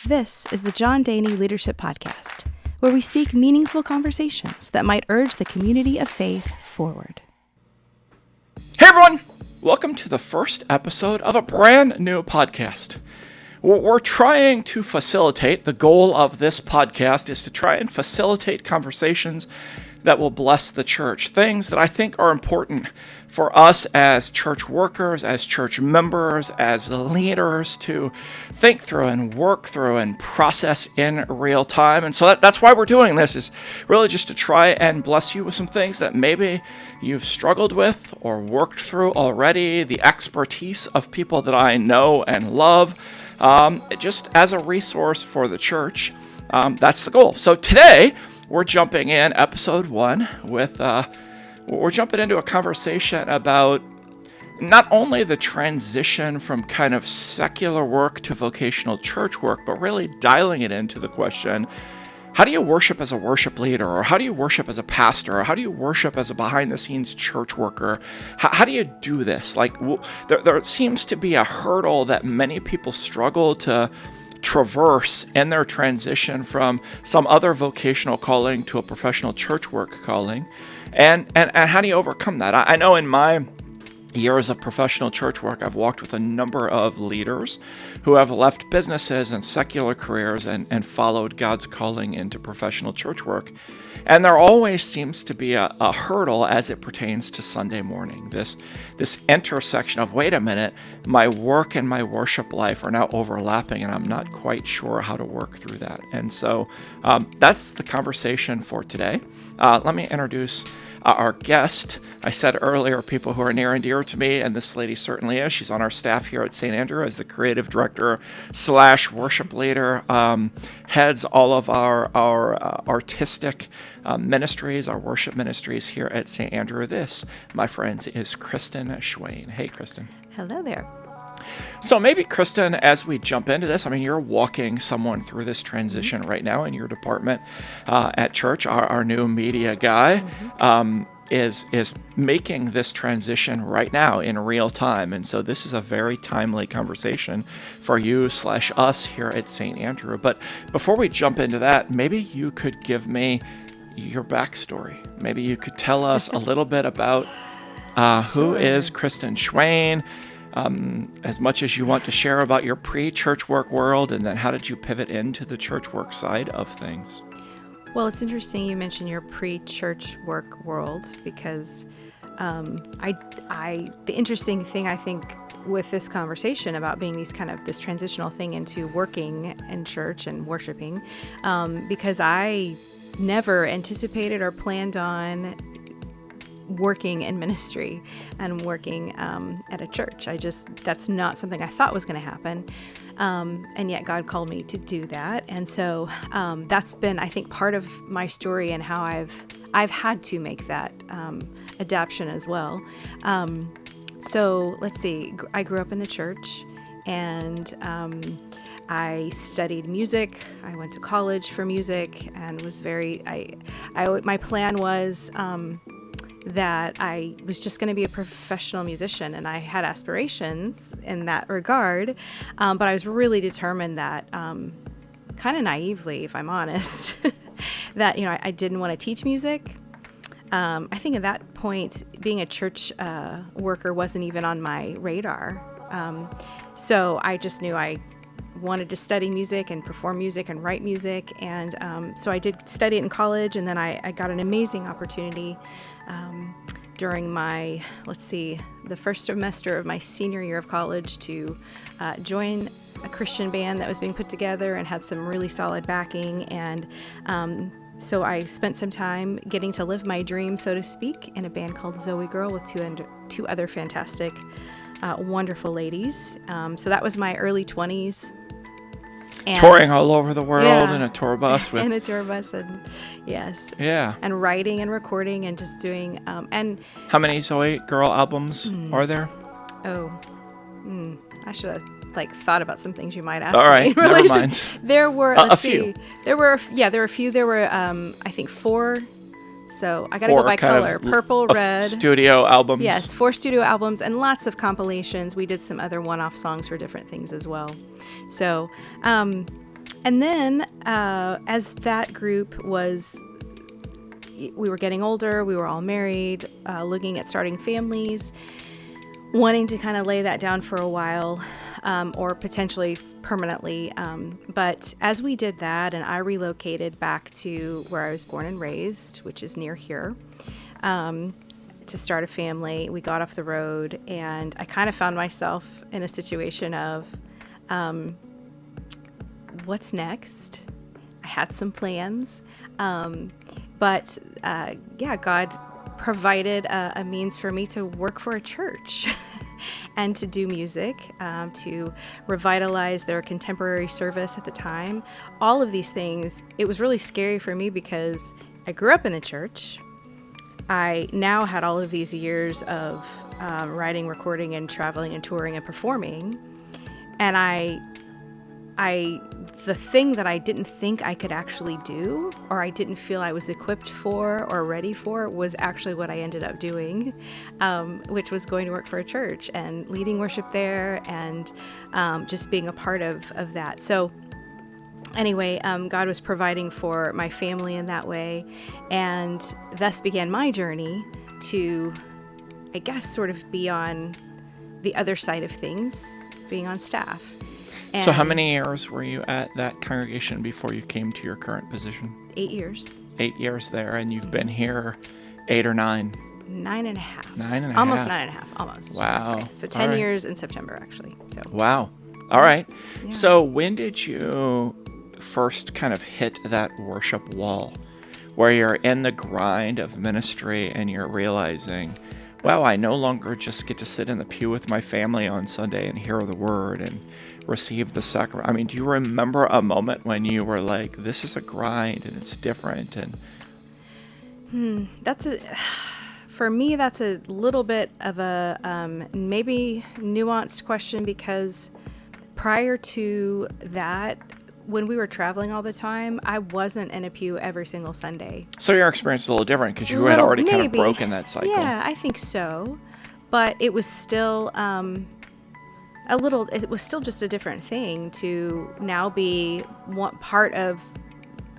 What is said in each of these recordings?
This is the John Daney Leadership Podcast, where we seek meaningful conversations that might urge the community of faith forward. Hey everyone! Welcome to the first episode of a brand new podcast. We're trying to facilitate, the goal of this podcast is to try and facilitate conversations that will bless the church. Things that I think are important for us as church workers, as church members, as leaders to think through and work through and process in real time. And so that's why we're doing this, is really just to try and bless you with some things that maybe you've struggled with or worked through already, the expertise of people that I know and love, just as a resource for the church. That's the goal. So today, we're jumping in episode 1 with, we're jumping into a conversation about not only the transition from kind of secular work to vocational church work, but really dialing it into the question, how do you worship as a worship leader? Or how do you worship as a pastor? Or how do you worship as a behind-the-scenes church worker? How do you do this? Like, there seems to be a hurdle that many people struggle to traverse in their transition from some other vocational calling to a professional church work calling. And how do you overcome that? I know in my years of professional church work, I've walked with a number of leaders who have left businesses and secular careers and followed God's calling into professional church work. And there always seems to be a hurdle as it pertains to Sunday morning. This intersection of, wait a minute, my work and my worship life are now overlapping, and I'm not quite sure how to work through that. And so that's the conversation for today. Let me introduce our guest. I said earlier, people who are near and dear to me, and this lady certainly is. She's on our staff here at St. Andrew as the creative director / worship leader, heads all of our artistic ministries, our worship ministries here at St. Andrew. This, my friends, is Kristin Schweain. Hey, Kristin. Hello there. So maybe, Kristin, as we jump into this, I mean, you're walking someone through this transition right now in your department at church. Our new media guy is making this transition right now in real time. And so this is a very timely conversation for you / us here at St. Andrew. But before we jump into that, maybe you could give me your backstory. Maybe you could tell us a little bit about who is Kristin Schweain, as much as you want to share about your pre-church work world, and then how did you pivot into the church work side of things? Well, it's interesting you mentioned your pre-church work world, because the interesting thing I think with this conversation about being this transitional thing into working in church and worshiping, because I never anticipated or planned on working in ministry and working at a church. That's not something I thought was going to happen. And yet God called me to do that. And so that's been, I think, part of my story and how I've had to make that adaptation as well. So let's see, I grew up in the church, and I studied music. I went to college for music and was my plan was that I was just going to be a professional musician, and I had aspirations in that regard, but I was really determined that, kind of naively, if I'm honest, that I didn't want to teach music. I think at that point, being a church worker wasn't even on my radar, so I just knew I wanted to study music and perform music and write music, and so I did study it in college, and then I got an amazing opportunity during my, the first semester of my senior year of college to join a Christian band that was being put together and had some really solid backing, and so I spent some time getting to live my dream, so to speak, in a band called Zoe Girl with two other fantastic, wonderful ladies. So that was my early 20s. And touring all over the world in a tour bus with... In a tour bus, and yes. Yeah. And writing and recording and just doing... and how many Zoe Girl albums are there? I should have thought about some things you might ask. All right, never mind. There were a few. There were a few. There were I think 4 So I got to go by color. Purple, red. Studio albums. Yes, 4 studio albums and lots of compilations. We did some other one-off songs for different things as well. So And then as that group we were getting older, we were all married, looking at starting families, wanting to kind of lay that down for a while, or potentially permanently. But as we did that, and I relocated back to where I was born and raised, which is near here, to start a family, we got off the road, and I kind of found myself in a situation of, what's next? I had some plans, but God provided a means for me to work for a church and to do music, to revitalize their contemporary service at the time. All of these things, it was really scary for me because I grew up in the church. I now had all of these years of writing, recording, and traveling and touring and performing. And the thing that I didn't think I could actually do, or I didn't feel I was equipped for or ready for, was actually what I ended up doing, which was going to work for a church and leading worship there, and just being a part of that. So anyway, God was providing for my family in that way, and thus began my journey to, I guess, sort of be on the other side of things, being on staff. So how many years were you at that congregation before you came to your current position? 8 years. 8 years there, and you've been here 8 or 9? 9.5. 9.5. Almost 9.5, almost. Wow. Right. So 10 years in September, actually. So. Wow. All right. Yeah. So when did you first kind of hit that worship wall where you're in the grind of ministry and you're realizing, wow, I no longer just get to sit in the pew with my family on Sunday and hear the word and receive the sacrament? I mean, do you remember a moment when you were like, this is a grind and it's different? And for me, that's a little bit of a maybe nuanced question, because prior to that, when we were traveling all the time, I wasn't in a pew every single Sunday. So your experience is a little different because you had already kind of broken that cycle. Yeah, I think so. But it was still it was still just a different thing to now be one part of,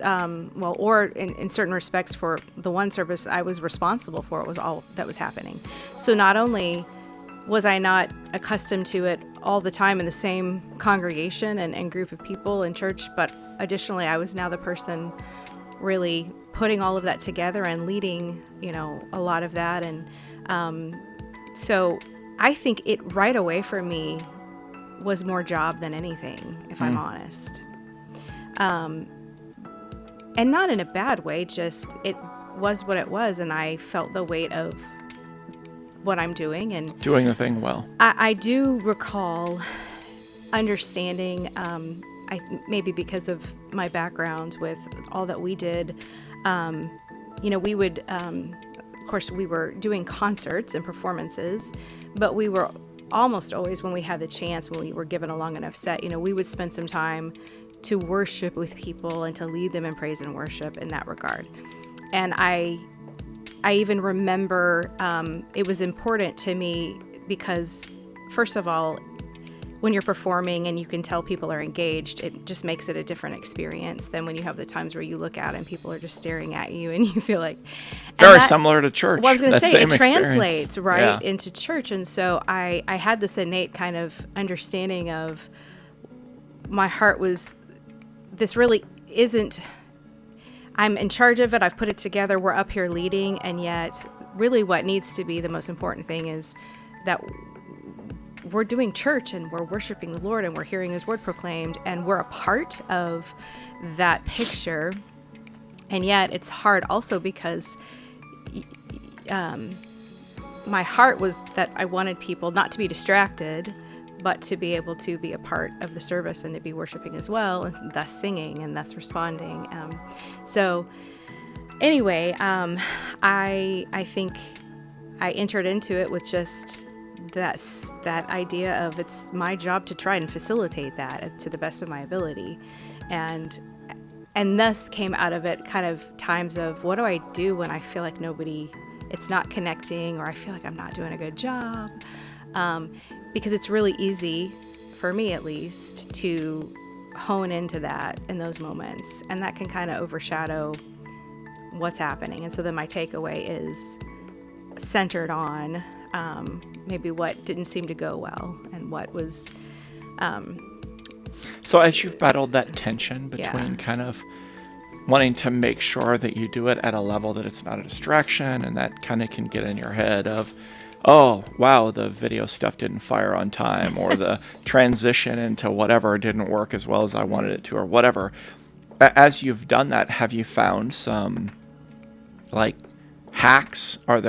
or in certain respects for the one service I was responsible for, it was all that was happening. So not only was I not accustomed to it all the time in the same congregation and group of people in church, but additionally, I was now the person really putting all of that together and leading, a lot of that. And so I think it right away for me was more job than anything, if I'm honest. And not in a bad way, just it was what it was, and I felt the weight of what I'm doing and doing the thing well. I do recall understanding, maybe because of my background with all that we did, we would, of course, we were doing concerts and performances, but we were almost always, when we had the chance, when we were given a long enough set, we would spend some time to worship with people and to lead them in praise and worship in that regard. And I even remember it was important to me because, first of all, when you're performing and you can tell people are engaged, it just makes it a different experience than when you have the times where you look out and people are just staring at you and you feel like... Very similar to church. Well, I was going to say, it experience. translates into church. And so I had this innate kind of understanding of my heart was, this really isn't... I'm in charge of it. I've put it together. We're up here leading. And yet really what needs to be the most important thing is that we're doing church and we're worshiping the Lord and we're hearing his word proclaimed and we're a part of that picture. And yet it's hard also because my heart was that I wanted people not to be distracted, but to be able to be a part of the service and to be worshiping as well, and thus singing and thus responding. So anyway, I think I entered into it with just that idea of it's my job to try and facilitate that to the best of my ability. And thus came out of it kind of times of what do I do when I feel like it's not connecting, or I feel like I'm not doing a good job. Because it's really easy, for me at least, to hone into that in those moments, and that can kind of overshadow what's happening. And so then my takeaway is centered on maybe what didn't seem to go well and what was. So as you've battled that tension between Yeah. kind of wanting to make sure that you do it at a level that it's not a distraction, and that kind of can get in your head of, oh, wow, the video stuff didn't fire on time, or the transition into whatever didn't work as well as I wanted it to, or whatever. As you've done that, have you found some like hacks? Are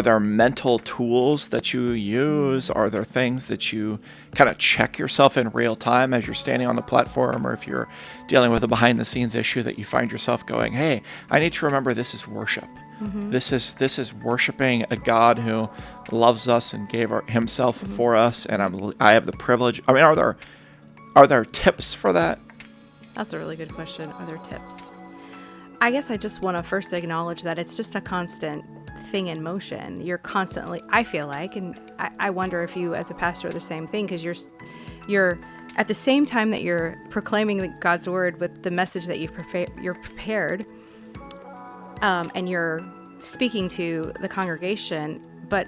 there mental tools that you use? Are there things that you kind of check yourself in real time as you're standing on the platform, or if you're dealing with a behind the scenes issue that you find yourself going, hey, I need to remember this is worship. Mm-hmm. This is worshiping a God who loves us and gave himself for us, and I have the privilege. I mean, are there tips for that? That's a really good question. Are there tips? I guess I just want to first acknowledge that it's just a constant thing in motion. You're constantly, I feel like, and I wonder if you as a pastor are the same thing, because you're at the same time that you're proclaiming God's word with the message that you're prepared, and you're speaking to the congregation, but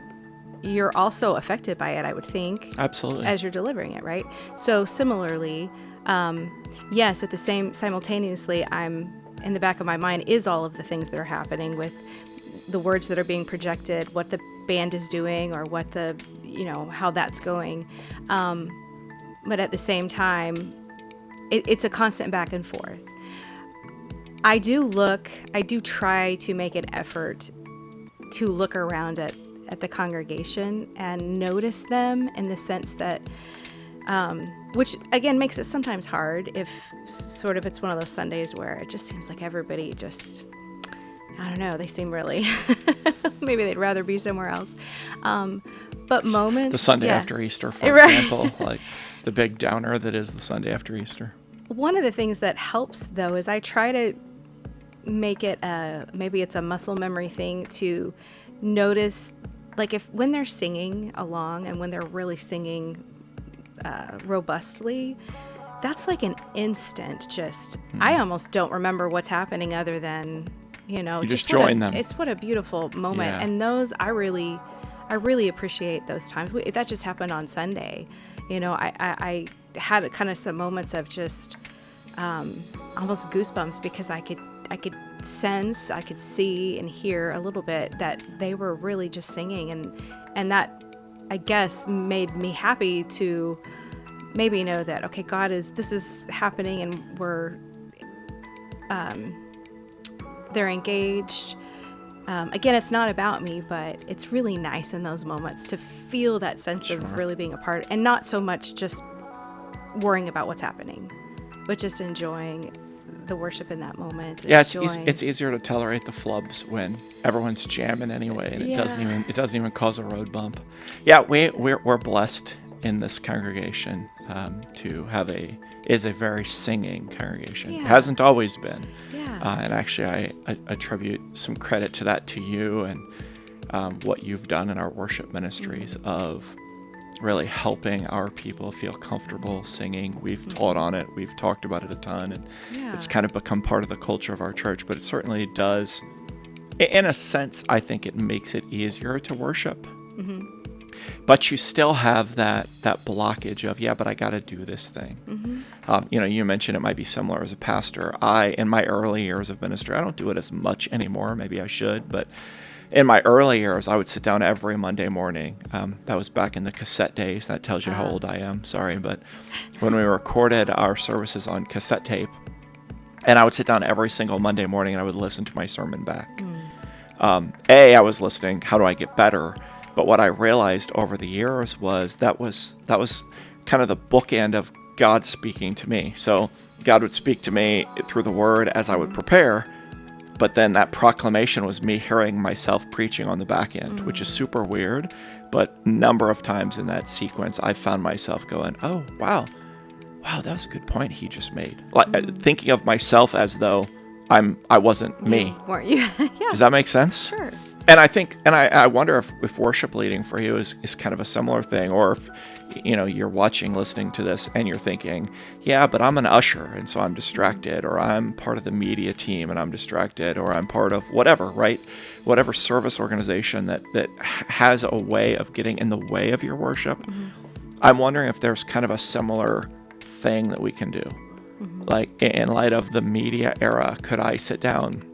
you're also affected by it, I would think. Absolutely. As you're delivering it, right? So similarly, yes, simultaneously, I'm in the back of my mind is all of the things that are happening with the words that are being projected, what the band is doing, or what how that's going. But at the same time, it's a constant back and forth. I do try to make an effort to look around at the congregation and notice them, in the sense that, which again makes it sometimes hard if sort of it's one of those Sundays where it just seems like everybody just, I don't know, they seem really, maybe they'd rather be somewhere else. But moments. The Sunday after Easter, for example, like the big downer that is the Sunday after Easter. One of the things that helps, though, is I try to make it maybe it's a muscle memory thing to notice, like when they're singing along and when they're really singing robustly, that's like an instant just, I almost don't remember what's happening other than, you just join them. It's what a beautiful moment. Yeah. And those, I really appreciate those times. That just happened on Sunday. I had kind of some moments of just almost goosebumps, because I could sense, I could see and hear a little bit that they were really just singing, and that, I guess, made me happy to maybe know that, okay, this is happening, and they're engaged. Again, it's not about me, but it's really nice in those moments to feel that sense of really being a part, and not so much just worrying about what's happening, but just enjoying the worship in that moment. Yeah, it's easier to tolerate the flubs when everyone's jamming anyway, and it doesn't even cause a road bump. Yeah, we're blessed in this congregation to have a very singing congregation. Yeah. It hasn't always been. Yeah. And actually, I attribute some credit to that to you and what you've done in our worship ministries of really helping our people feel comfortable singing. We've taught on it. We've talked about it a ton, and it's kind of become part of the culture of our church. But it certainly does, in a sense, I think it makes it easier to worship. Mm-hmm. But you still have that blockage of, but I got to do this thing. Mm-hmm. You mentioned it might be similar as a pastor. In my early years of ministry, I don't do it as much anymore. Maybe I should, but in my early years, I would sit down every Monday morning. That was back in the cassette days. That tells you how old I am. Sorry, but when we recorded our services on cassette tape, and I would sit down every single Monday morning and I would listen to my sermon back. I was listening, how do I get better? But what I realized over the years was that was kind of the bookend of God speaking to me. So God would speak to me through the word as I would prepare, but then that proclamation was me hearing myself preaching on the back end, which is super weird. But a number of times in that sequence, I found myself going, oh, wow, that was a good point he just made. Like thinking of myself as though I wasn't me. Weren't you? Yeah. Does that make sense? Sure. And I wonder if worship leading for you is kind of a similar thing, or if, you're watching, listening to this, and you're thinking, yeah, but I'm an usher, and so I'm distracted, or I'm part of the media team, and I'm distracted, or I'm part of whatever, right? Whatever service organization that has a way of getting in the way of your worship. Mm-hmm. I'm wondering if there's kind of a similar thing that we can do. Mm-hmm. Like, in light of the media era, could I sit down?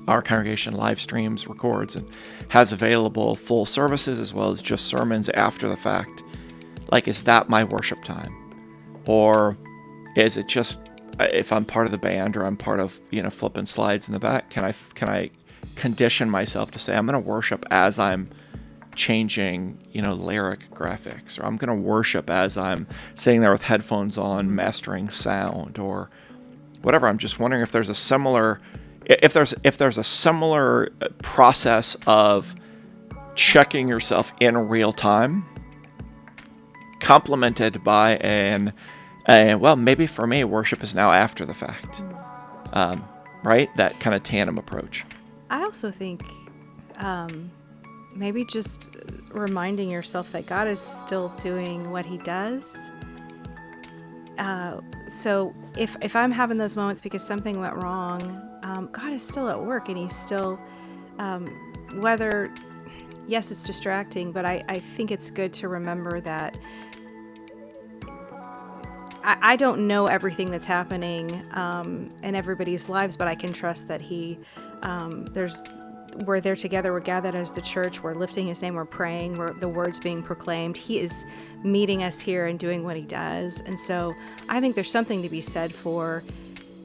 Our congregation live streams, records, and has available full services as well as just sermons after the fact. Like, is that my worship time? Or is it just, if I'm part of the band or I'm part of, flipping slides in the back, can I condition myself to say, I'm going to worship as I'm changing, lyric graphics, or I'm going to worship as I'm sitting there with headphones on, mastering sound, or whatever. I'm just wondering if there's a similar process of checking yourself in real time, complemented by maybe for me, worship is now after the fact, right? That kind of tandem approach. I also think maybe just reminding yourself that God is still doing what he does. So if I'm having those moments because something went wrong, God is still at work, and he's still, whether, yes, it's distracting, but I think it's good to remember that I don't know everything that's happening in everybody's lives, but I can trust that we're there together, we're gathered as the church, we're lifting his name, we're praying, the word's being proclaimed. He is meeting us here and doing what he does. And so I think there's something to be said for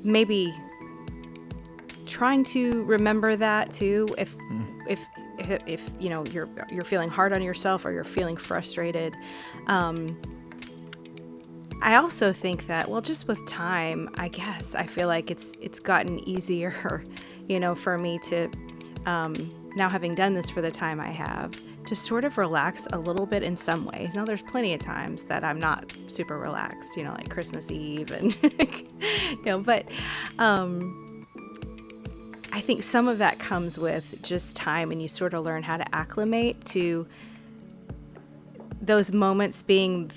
maybe trying to remember that too. If you're feeling hard on yourself, or you're feeling frustrated. I also think that, just with time, I guess I feel like it's gotten easier, for me to, now having done this for the time I have, to sort of relax a little bit in some ways. Now, there's plenty of times that I'm not super relaxed, like Christmas Eve and, but I think some of that comes with just time, and you sort of learn how to acclimate to those moments being,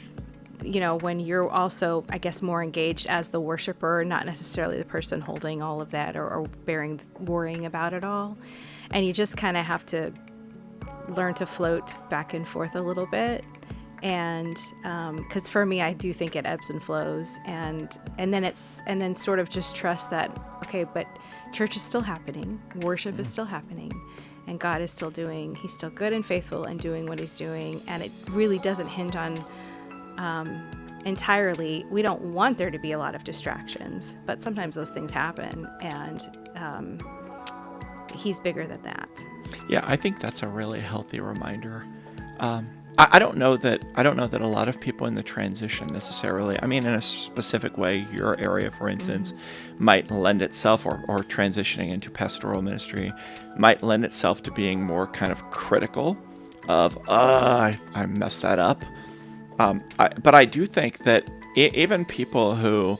when you're also, I guess, more engaged as the worshiper, not necessarily the person holding all of that or worrying about it all. And you just kind of have to learn to float back and forth a little bit. And because for me, I do think it ebbs and flows, and then sort of just trust that, okay, but church is still happening, worship is still happening, and God is still he's still good and faithful and doing what he's doing. And it really doesn't hinge on entirely, we don't want there to be a lot of distractions, but sometimes those things happen, and he's bigger than that. Yeah, I think that's a really healthy reminder. I don't know that a lot of people in the transition necessarily, I mean, in a specific way, your area, for instance, might lend itself, or transitioning into pastoral ministry, might lend itself to being more kind of critical of, I messed that up. But I do think that even people who,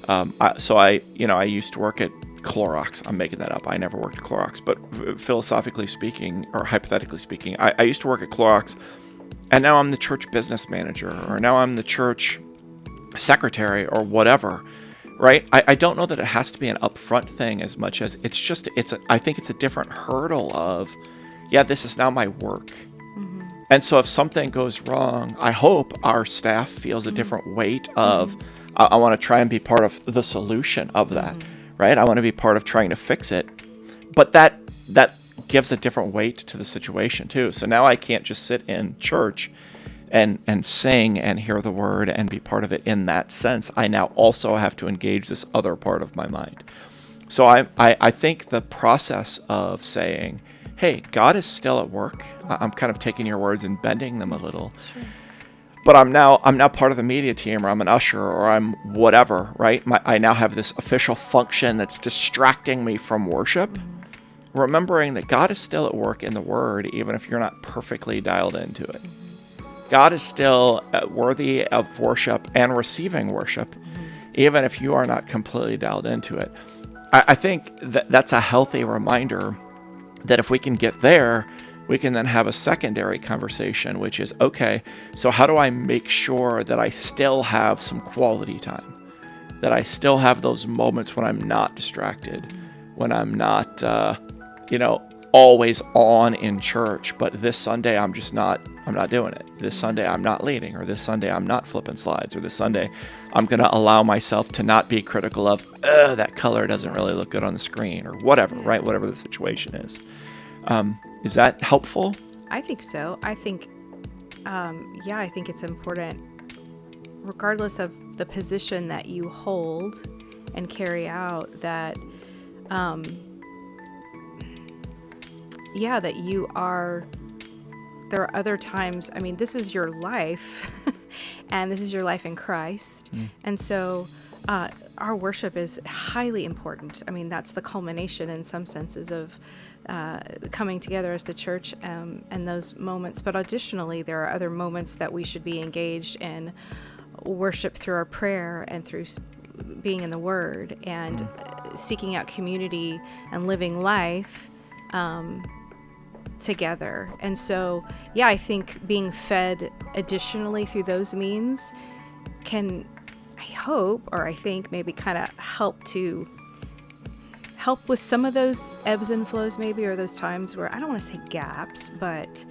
I used to work at Clorox. I'm making that up. I never worked at Clorox, but philosophically speaking, or hypothetically speaking, I used to work at Clorox, and now I'm the church business manager, or now I'm the church secretary, or whatever, right? I don't know that it has to be an upfront thing as much as I think it's a different hurdle of, this is now my work. And so if something goes wrong, I hope our staff feels a different weight of, I want to try and be part of the solution of that, right? I want to be part of trying to fix it. But that gives a different weight to the situation too. So now I can't just sit in church and sing and hear the word and be part of it in that sense. I now also have to engage this other part of my mind. So I think the process of saying, hey, God is still at work. I'm kind of taking your words and bending them a little. Sure. But I'm now part of the media team, or I'm an usher, or I'm whatever, right? I now have this official function that's distracting me from worship. Remembering that God is still at work in the word, even if you're not perfectly dialed into it. God is still worthy of worship and receiving worship, even if you are not completely dialed into it. I think that's a healthy reminder that if we can get there, we can then have a secondary conversation, which is, okay, so how do I make sure that I still have some quality time, that I still have those moments when I'm not distracted, when I'm not, always on in church, but this Sunday I'm not doing it. This Sunday I'm not leading, or this Sunday I'm not flipping slides, or this Sunday I'm going to allow myself to not be critical of, that color doesn't really look good on the screen, or whatever, right? Whatever the situation is. Is that helpful? I think so. I think it's important, regardless of the position that you hold and carry out, that, that you are, there are other times, this is your life, and this is your life in Christ. And so, our worship is highly important. That's the culmination in some senses of coming together as the church, and those moments. But additionally, there are other moments that we should be engaged in worship through our prayer and through being in the Word and seeking out community and living life together. And so, I think being fed additionally through those means can, I think maybe kind of help with some of those ebbs and flows, maybe, or those times where, I don't want to say gaps, but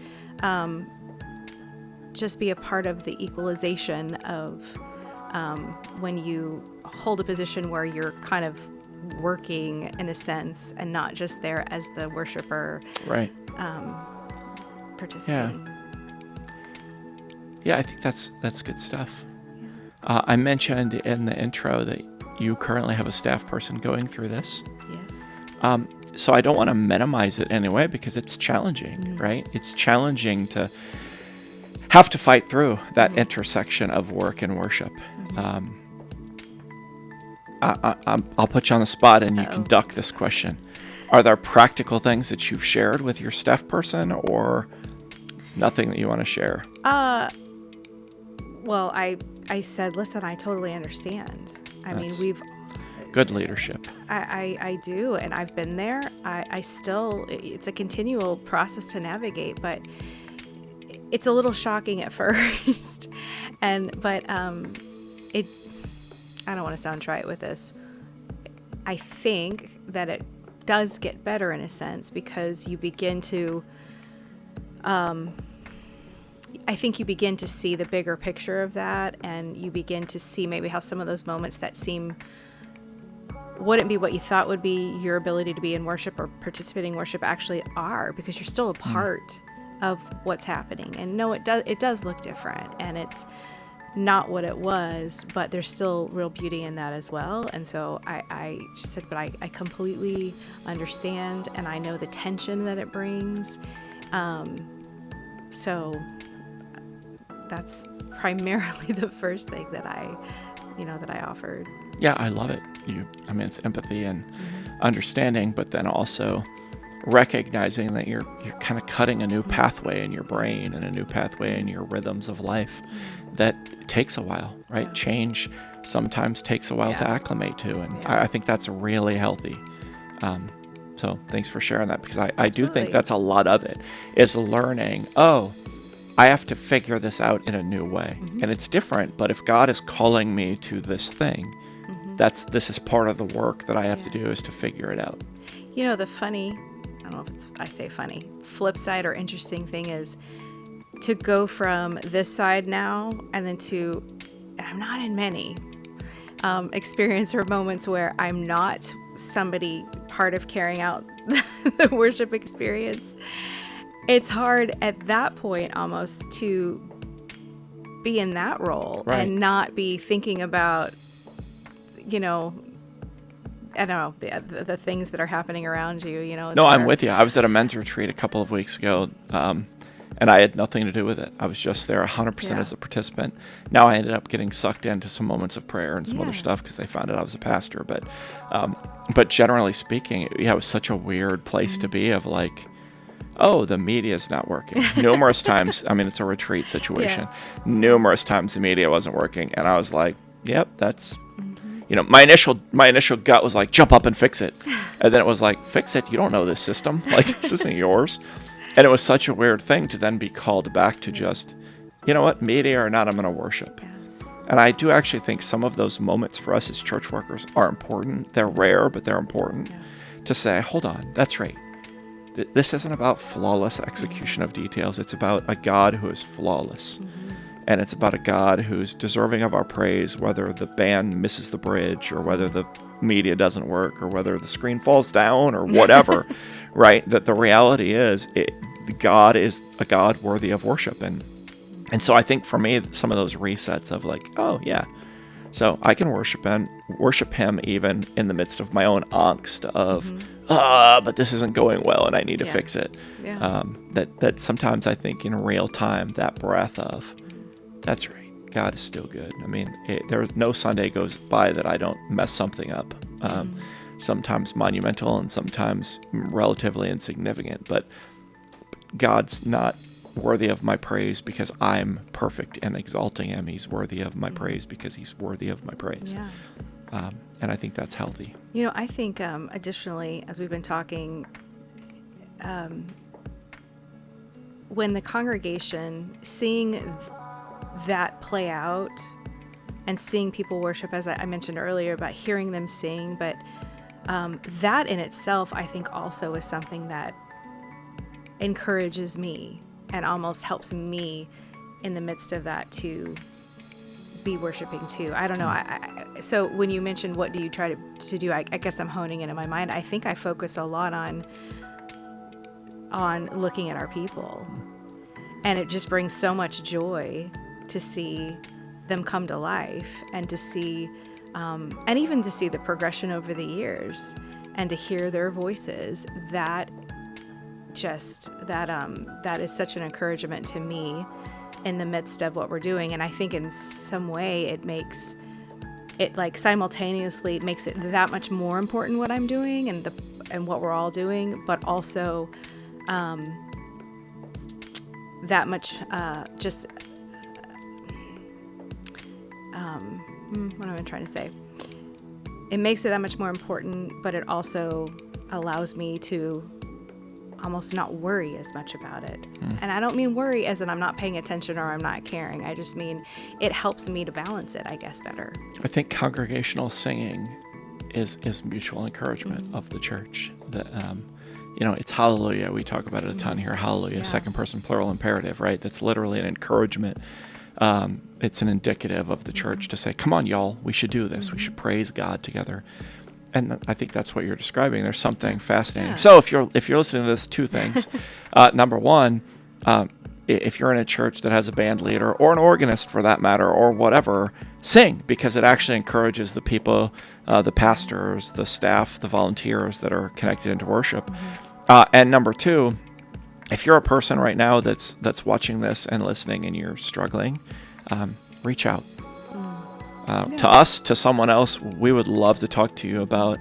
just be a part of the equalization of when you hold a position where you're kind of working in a sense and not just there as the worshiper, right? Participating. Yeah, I think that's good stuff. I mentioned in the intro that you currently have a staff person going through this. Yes. So I don't want to minimize it anyway, because it's challenging, right? It's challenging to have to fight through that intersection of work and worship. I'll put you on the spot, and you can duck this question. Are there practical things that you've shared with your staff person, or nothing that you want to share? Well, I said, listen, I totally understand. We've... Good leadership. I do, and I've been there. I still, it's a continual process to navigate, but it's a little shocking at first. But I don't want to sound trite with this. I think that it does get better in a sense, because you begin to, I think you begin to see the bigger picture of that, and you begin to see maybe how some of those moments that wouldn't be what you thought would be your ability to be in worship or participating in worship actually are, because you're still a part of what's happening. And no, it does look different, and it's not what it was, but there's still real beauty in that as well. And so I just said, but I completely understand, and I know the tension that it brings. So that's primarily the first thing that I offered. Yeah, I love it. It's empathy and understanding, but then also recognizing that you're kind of cutting a new pathway in your brain and a new pathway in your rhythms of life that takes a while, right? Yeah. Change sometimes takes a while to acclimate to, and I think that's really healthy. So thanks for sharing that, because I do think that's a lot of it, is learning, I have to figure this out in a new way. And it's different, but if God is calling me to this thing, this is part of the work that I have to do, is to figure it out. The funny, I don't know if I say funny, flip side or interesting thing is to go from this side now and then and I'm not in many experience or moments where I'm not somebody part of carrying out the worship experience. It's hard at that point almost to be in that role and not be thinking about, I don't know, the things that are happening around you, No, I'm with you. I was at a men's retreat a couple of weeks ago, and I had nothing to do with it. I was just there 100% as a participant. Now I ended up getting sucked into some moments of prayer and some other stuff because they found out I was a pastor. But generally speaking, it was such a weird place to be, of like, the media's not working. Numerous times, it's a retreat situation. Numerous times the media wasn't working. And I was like, yep, that's, my initial gut was like, jump up and fix it. And then it was like, fix it? You don't know this system. Like, this isn't yours. And it was such a weird thing to then be called back to just, you know what, media or not, I'm going to worship. Yeah. And I do actually think some of those moments for us as church workers are important. They're rare, but they're important to say, hold on, that's right. This isn't about flawless execution of details. It's about a God who is flawless. And it's about a God who's deserving of our praise, whether the band misses the bridge or whether the media doesn't work or whether the screen falls down or whatever, right? That the reality is God is a God worthy of worship. And so I think for me, some of those resets of like, oh yeah, so I can worship him even in the midst of my own angst of, but this isn't going well and I need to fix it. Yeah. That sometimes I think in real time, that breath of, that's right, God is still good. I mean, there's no Sunday goes by that I don't mess something up. Sometimes monumental and sometimes relatively insignificant, but God's not worthy of my praise because I'm perfect in exalting him. He's worthy of my praise because he's worthy of my praise. Yeah. And I think that's healthy. I think additionally, as we've been talking, when the congregation, seeing that play out and seeing people worship, as I mentioned earlier about hearing them sing, but that in itself, I think also is something that encourages me and almost helps me in the midst of that to be worshiping too. I don't know. So when you mentioned what do you try to do, I guess I'm honing it in my mind. I think I focus a lot on looking at our people, and it just brings so much joy to see them come to life and to see, and even to see the progression over the years and to hear their voices. That is such an encouragement to me in the midst of what we're doing. And I think in some way it makes it like simultaneously makes it that much more important what I'm doing and what we're all doing, but also that much what am I trying to say? It makes it that much more important, but it also allows me to almost not worry as much about it. And I don't mean worry as in I'm not paying attention or I'm not caring. I just mean it helps me to balance it, I guess, better. I think congregational singing is mutual encouragement of the church. That it's hallelujah. We talk about it a ton here. Hallelujah, second person plural imperative, right? That's literally an encouragement. It's an indicative of the church to say, come on, y'all, we should do this. We should praise God together. And I think that's what you're describing. There's something fascinating. Yeah. So if you're listening to this, two things. Number one, if you're in a church that has a band leader or an organist for that matter or whatever, sing, because it actually encourages the people, the pastors, the staff, the volunteers that are connected into worship. And number two, if you're a person right now that's watching this and listening and you're struggling, reach out. To us, to someone else, we would love to talk to you about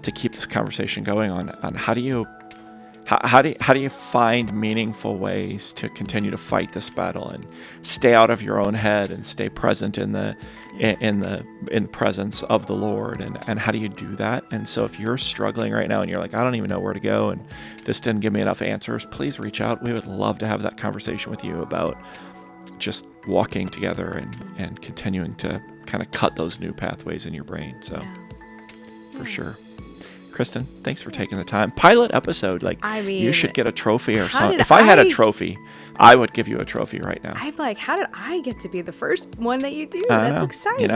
to keep this conversation going on how do you find meaningful ways to continue to fight this battle and stay out of your own head and stay present in the presence of the Lord, and how do you do that? And so if you're struggling right now and you're like, I don't even know where to go and this didn't give me enough answers, please reach out. We would love to have that conversation with you about just walking together and continuing to kind of cut those new pathways in your brain. So for sure. Kristin, thanks for taking the time. Pilot episode, you should get a trophy or something. If I had a trophy, I would give you a trophy right now. I'm like, how did I get to be the first one that you do? That's exciting.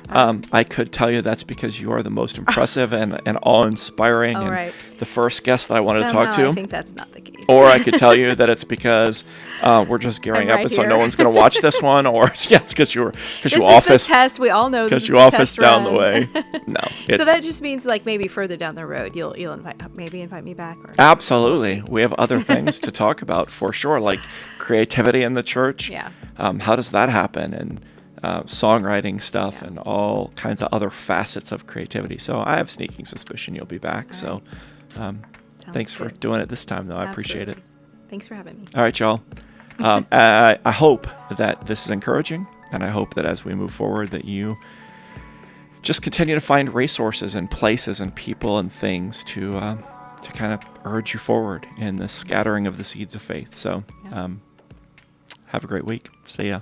I could tell you that's because you are the most impressive and awe-inspiring and the first guest that I wanted to talk to. I think that's not the case. Or I could tell you that it's because we're just gearing up, and so no one's going to watch this one. Or it's because you office test. We all know this is you office down the way. No, so that just means maybe further down the road you'll invite me back. Or absolutely, we have other things to talk about for sure, like creativity in the church. Yeah. How does that happen? And songwriting stuff and all kinds of other facets of creativity. So I have sneaking suspicion you'll be back. All right. So thanks for doing it this time, though. I appreciate it. Thanks for having me. All right, y'all. I hope that this is encouraging, and I hope that as we move forward that you just continue to find resources and places and people and things to kind of urge you forward in the scattering of the seeds of faith. So have a great week. See ya.